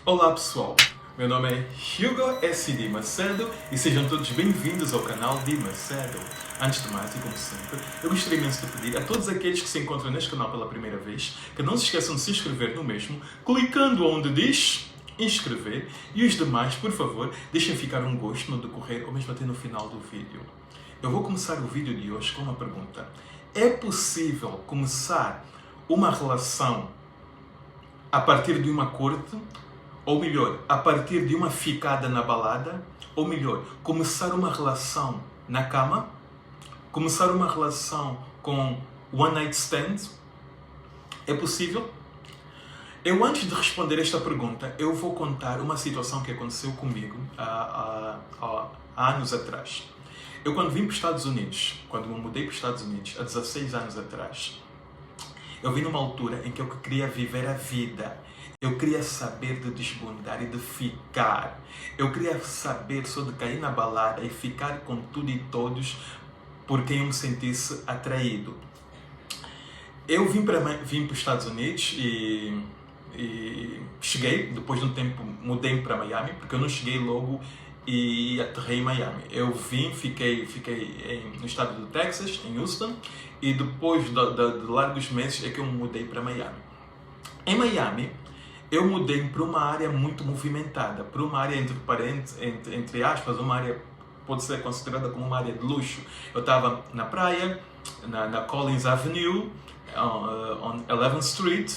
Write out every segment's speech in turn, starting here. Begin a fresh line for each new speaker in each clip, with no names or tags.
Olá pessoal, meu nome é Hugo S.D. Macedo e sejam todos bem-vindos ao canal de Macedo. Antes de mais, e como sempre, eu gostaria imenso de pedir a todos aqueles que se encontram neste canal pela primeira vez que não se esqueçam de se inscrever no mesmo, clicando onde diz inscrever, e os demais, por favor, deixem ficar um gosto no decorrer ou mesmo até no final do vídeo. Eu vou começar o vídeo de hoje com uma pergunta. É possível começar uma relação a partir de uma corte? Ou melhor, a partir de uma ficada na balada? Ou melhor, começar uma relação na cama? Começar uma relação com one night stand? É possível? Eu, antes de responder esta pergunta, eu vou contar uma situação que aconteceu comigo há anos atrás. Eu, quando vim para os Estados Unidos, quando me mudei para os Estados Unidos, há 16 anos atrás, eu vim numa altura em que eu queria viver a vida. Eu queria saber de desbundar e de ficar. Eu queria saber só de cair na balada e ficar com tudo e todos por quem eu me sentisse atraído. Eu vim para os Estados Unidos e cheguei, depois de um tempo mudei para Miami, porque eu não cheguei logo e aterrei em Miami. Eu vim, fiquei no estado do Texas, em Houston, e depois de largos meses é que eu me mudei para Miami. Em Miami, eu mudei para uma área muito movimentada, para uma área entre aspas, uma área pode ser considerada como uma área de luxo. Eu estava na praia, na Collins Avenue, on 11th Street,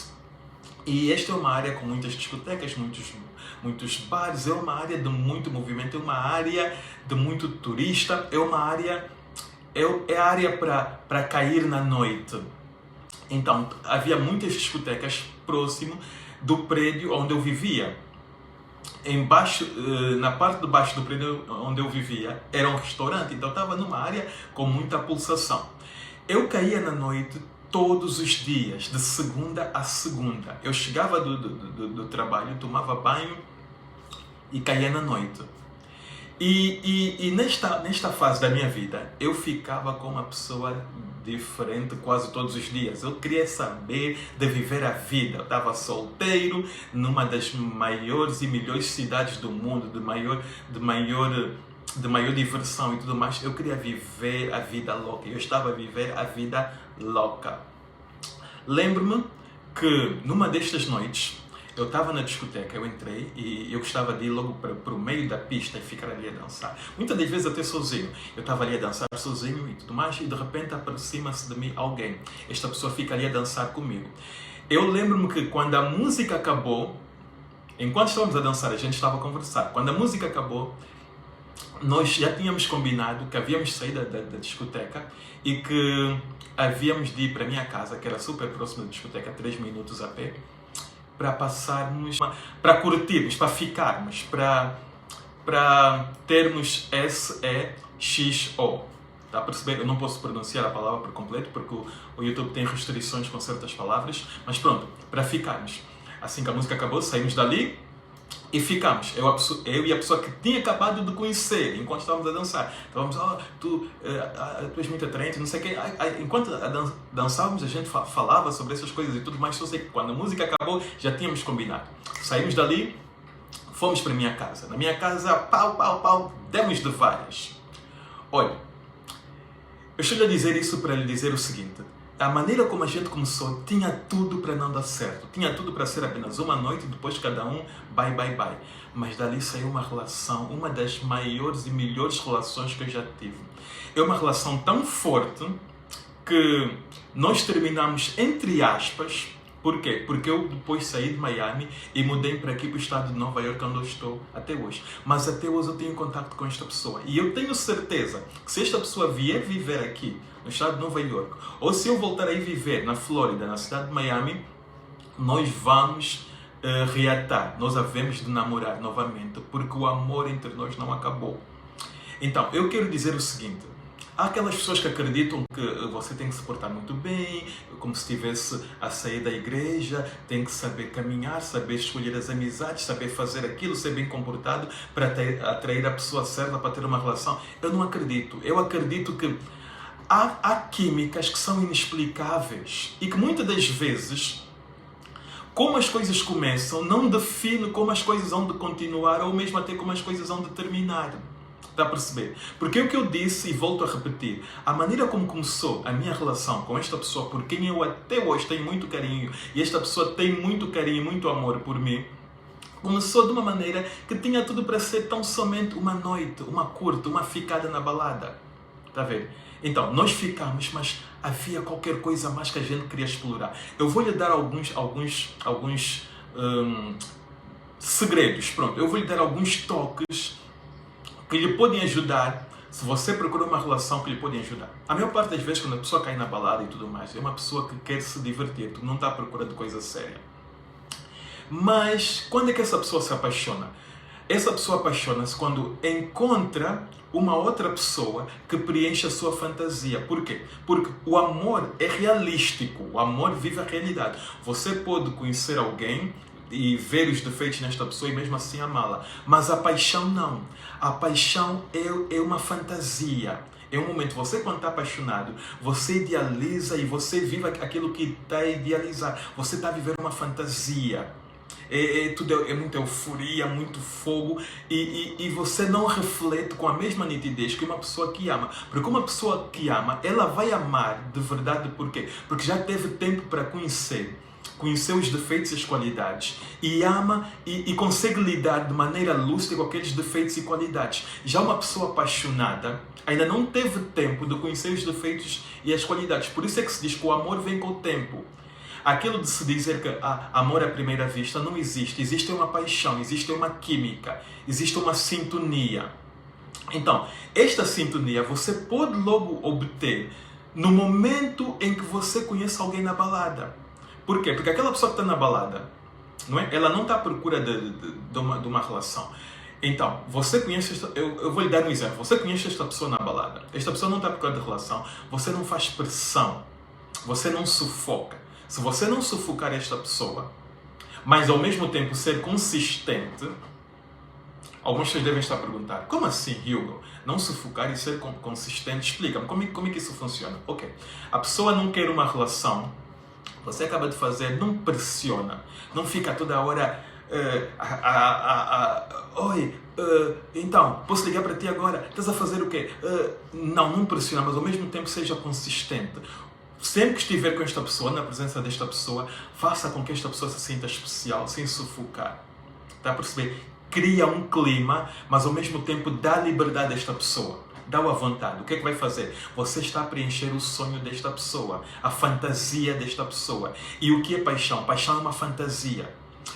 e esta é uma área com muitas discotecas, muitos bares, é uma área de muito movimento, é uma área de muito turista, é a área para cair na noite. Então, havia muitas discotecas próximo do prédio onde eu vivia. Embaixo, na parte de baixo do prédio onde eu vivia, era um restaurante, então eu estava numa área com muita pulsação. Eu caía na noite todos os dias, de segunda a segunda. Eu chegava do trabalho, tomava banho e caía na noite. E nesta fase da minha vida, eu ficava com uma pessoa diferente quase todos os dias. Eu queria saber de viver a vida. Eu estava solteiro, numa das maiores e melhores cidades do mundo, de maior diversão e tudo mais. Eu queria viver a vida louca. Eu estava a viver a vida louca. Lembro-me que numa destas noites, eu estava na discoteca, eu entrei e eu gostava de ir logo para o meio da pista e ficar ali a dançar. Muitas das vezes até sozinho. Eu estava ali a dançar sozinho e tudo mais, e de repente aproxima-se de mim alguém. Esta pessoa fica ali a dançar comigo. Eu lembro-me que quando a música acabou, enquanto estávamos a dançar, a gente estava a conversar. Quando a música acabou, nós já tínhamos combinado que havíamos saído da discoteca e que havíamos de ir para a minha casa, que era super próxima da discoteca, 3 minutos a pé, para passarmos, para curtirmos, para ficarmos, para termos SEXO. Está a perceber? Eu não posso pronunciar a palavra por completo porque o YouTube tem restrições com certas palavras, mas pronto, para ficarmos. Assim que a música acabou, saímos dali e ficamos. Eu e a pessoa que tinha acabado de conhecer, enquanto estávamos a dançar. Estávamos, tu és muito atraente, não sei o quê. Enquanto dançávamos, a gente falava sobre essas coisas e tudo mais. Só sei que quando a música acabou, já tínhamos combinado. Saímos dali, fomos para a minha casa. Na minha casa, pau, demos de várias. Olha, eu estou a dizer isso para lhe dizer o seguinte. A maneira como a gente começou tinha tudo para não dar certo. Tinha tudo para ser apenas uma noite e depois cada um bye. Mas dali saiu uma relação, uma das maiores e melhores relações que eu já tive. É uma relação tão forte que nós terminamos entre aspas. Por quê? Porque eu depois saí de Miami e mudei para aqui para o estado de Nova York, onde eu estou até hoje. Mas até hoje eu tenho contato com esta pessoa. E eu tenho certeza que se esta pessoa vier viver aqui, no estado de Nova York, ou se eu voltar a ir viver na Flórida, na cidade de Miami, nós vamos reatar. Nós havemos de namorar novamente, porque o amor entre nós não acabou. Então, eu quero dizer o seguinte. Há aquelas pessoas que acreditam que você tem que se portar muito bem, como se estivesse a sair da igreja, tem que saber caminhar, saber escolher as amizades, saber fazer aquilo, ser bem comportado para atrair a pessoa certa para ter uma relação. Eu não acredito. Eu acredito que há químicas que são inexplicáveis e que muitas das vezes como as coisas começam não define como as coisas vão de continuar ou mesmo até como as coisas vão de terminar. Está a perceber? Porque é o que eu disse e volto a repetir. A maneira como começou a minha relação com esta pessoa, por quem eu até hoje tenho muito carinho, e esta pessoa tem muito carinho e muito amor por mim, começou de uma maneira que tinha tudo para ser tão somente uma noite, uma curta, uma ficada na balada. Está a ver? Então, nós ficamos, mas havia qualquer coisa mais que a gente queria explorar. Eu vou lhe dar alguns segredos. Pronto, eu vou lhe dar alguns toques que lhe podem ajudar, se você procura uma relação que lhe podem ajudar. A maior parte das vezes, quando a pessoa cai na balada e tudo mais, é uma pessoa que quer se divertir, não está à procura de coisa séria. Mas, quando é que essa pessoa se apaixona? Essa pessoa apaixona-se quando encontra uma outra pessoa que preenche a sua fantasia. Por quê? Porque o amor é realístico, o amor vive a realidade. Você pode conhecer alguém e ver os defeitos nesta pessoa e mesmo assim amá-la. Mas a paixão não. A paixão é uma fantasia. É um momento, você quando está apaixonado, você idealiza e você vive aquilo que está a idealizar. Você está a viver uma fantasia. Tudo é muita euforia, muito fogo e você não reflete com a mesma nitidez que uma pessoa que ama. Porque uma pessoa que ama, ela vai amar de verdade. Por quê? Porque já teve tempo para conhecer os defeitos e as qualidades e ama e consegue lidar de maneira lúcida com aqueles defeitos e qualidades. Já uma pessoa apaixonada ainda não teve tempo de conhecer os defeitos e as qualidades. Por isso é que se diz que o amor vem com o tempo. Aquilo de se dizer que amor à primeira vista não existe. Existe uma paixão, existe uma química, existe uma sintonia. Então, esta sintonia você pode logo obter no momento em que você conhece alguém na balada. Por quê? Porque aquela pessoa que está na balada, não é? Ela não está à procura de uma relação. Então, você conhece eu vou lhe dar um exemplo. Você conhece esta pessoa na balada. Esta pessoa não está à procura de relação. Você não faz pressão. Você não sufoca. Se você não sufocar esta pessoa, mas ao mesmo tempo ser consistente, algumas pessoas devem estar a perguntar, como assim, Hugo? Não sufocar e ser consistente? Explica-me, como é que isso funciona? Ok, a pessoa não quer uma relação, você acaba de fazer, não pressiona, não fica toda hora, oi, então, posso ligar para ti agora? Estás a fazer o quê? Não pressiona, mas ao mesmo tempo seja consistente. Sempre que estiver com esta pessoa, na presença desta pessoa, faça com que esta pessoa se sinta especial, sem sufocar. Está a perceber? Cria um clima, mas ao mesmo tempo dá liberdade a esta pessoa. Dá-o à vontade. O que é que vai fazer? Você está a preencher o sonho desta pessoa, a fantasia desta pessoa. E o que é paixão? Paixão é uma fantasia.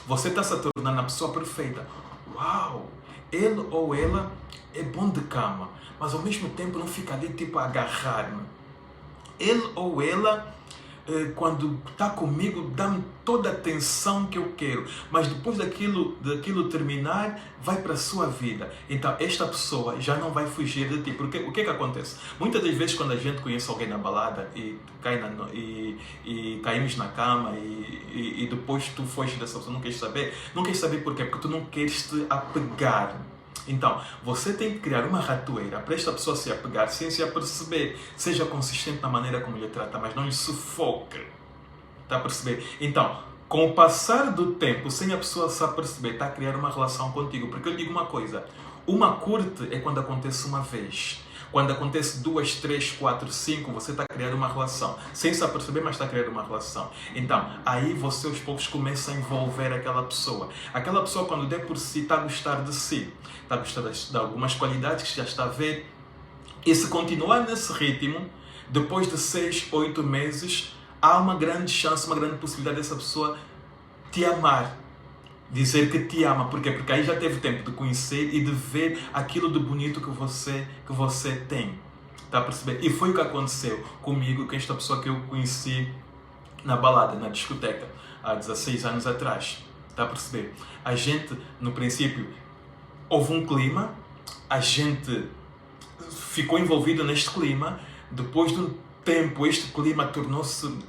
Você está se tornando a pessoa perfeita. Uau! Ele ou ela é bom de cama, mas ao mesmo tempo não fica ali tipo a agarrar-me. Ele ou ela, quando está comigo, dá-me toda a atenção que eu quero. Mas depois daquilo terminar, vai para a sua vida. Então, esta pessoa já não vai fugir de ti. Porque o que é que acontece? Muitas das vezes, quando a gente conhece alguém na balada e caímos na cama e depois tu foges dessa pessoa, não queres saber? Não queres saber por quê? Porque tu não queres te apegar. Então, você tem que criar uma ratoeira para esta pessoa se apegar sem se aperceber. Seja consistente na maneira como lhe trata, mas não lhe sufoque. Está a perceber? Então, com o passar do tempo, sem a pessoa se aperceber, está a criar uma relação contigo. Porque eu digo uma coisa, uma curte é quando acontece uma vez. Quando acontece 2, 3, 4, 5, você está a criar uma relação. Sem se aperceber, mas está a criar uma relação. Então, aí você aos poucos começa a envolver aquela pessoa. Aquela pessoa, quando der por si, está a gostar de si. Está a gostar de algumas qualidades que já está a ver. E se continuar nesse ritmo, depois de 6, 8 meses, há uma grande chance, uma grande possibilidade dessa pessoa te amar. Dizer que te ama. Por quê? Porque aí já teve tempo de conhecer e de ver aquilo de bonito que você tem. Está a perceber? E foi o que aconteceu comigo, com esta pessoa que eu conheci na balada, na discoteca, há 16 anos atrás. Está a perceber? A gente, no princípio, houve um clima, a gente ficou envolvido neste clima, depois de um tempo este clima tornou-se,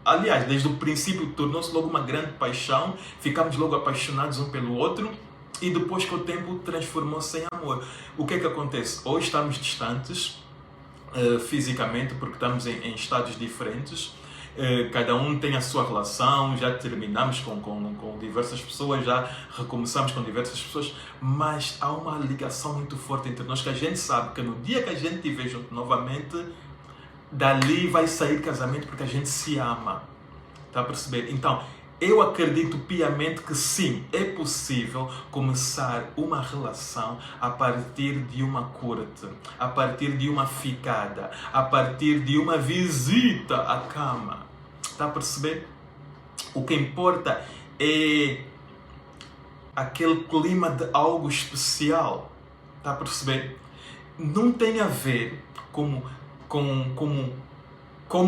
aliás, desde o princípio tornou-se logo uma grande paixão, ficámos logo apaixonados um pelo outro e depois com o tempo transformou-se em amor. O que é que acontece? Hoje estamos distantes fisicamente porque estamos em estados diferentes cada um tem a sua relação, já terminamos com diversas pessoas, já recomeçamos com diversas pessoas, mas há uma ligação muito forte entre nós que a gente sabe que no dia que a gente estiver junto novamente, dali vai sair casamento porque a gente se ama. Está a perceber? Então, eu acredito piamente que sim, é possível começar uma relação a partir de uma corte, a partir de uma ficada, a partir de uma visita à cama. Está a perceber? O que importa é aquele clima de algo especial. Está a perceber? Não tem a ver como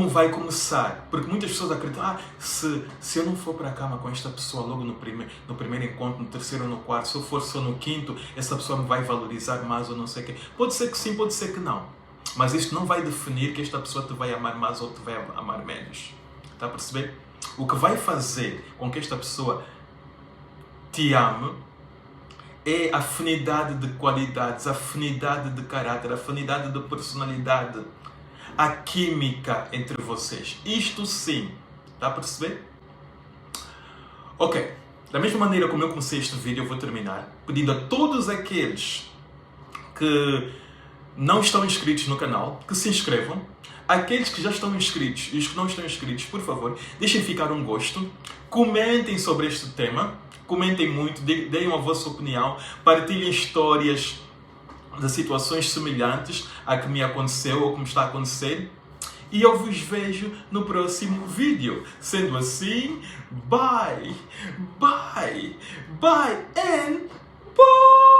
vai começar. Porque muitas pessoas acreditam, se eu não for para a cama com esta pessoa logo no primeiro encontro, no terceiro ou no quarto, se eu for só no quinto, essa pessoa me vai valorizar mais ou não sei o quê. Pode ser que sim, pode ser que não. Mas isto não vai definir que esta pessoa te vai amar mais ou te vai amar menos. Está a perceber? O que vai fazer com que esta pessoa te ame é a afinidade de qualidades, a afinidade de caráter, a afinidade de personalidade, a química entre vocês. Isto sim. Está a perceber? Ok. Da mesma maneira como eu comecei este vídeo, eu vou terminar pedindo a todos aqueles que não estão inscritos no canal, que se inscrevam. Aqueles que já estão inscritos e os que não estão inscritos, por favor, deixem ficar um gosto. Comentem sobre este tema. Comentem muito, deem a vossa opinião. Partilhem histórias de situações semelhantes a que me aconteceu ou que me está a acontecer. E eu vos vejo no próximo vídeo. Sendo assim, bye, bye, bye and bye!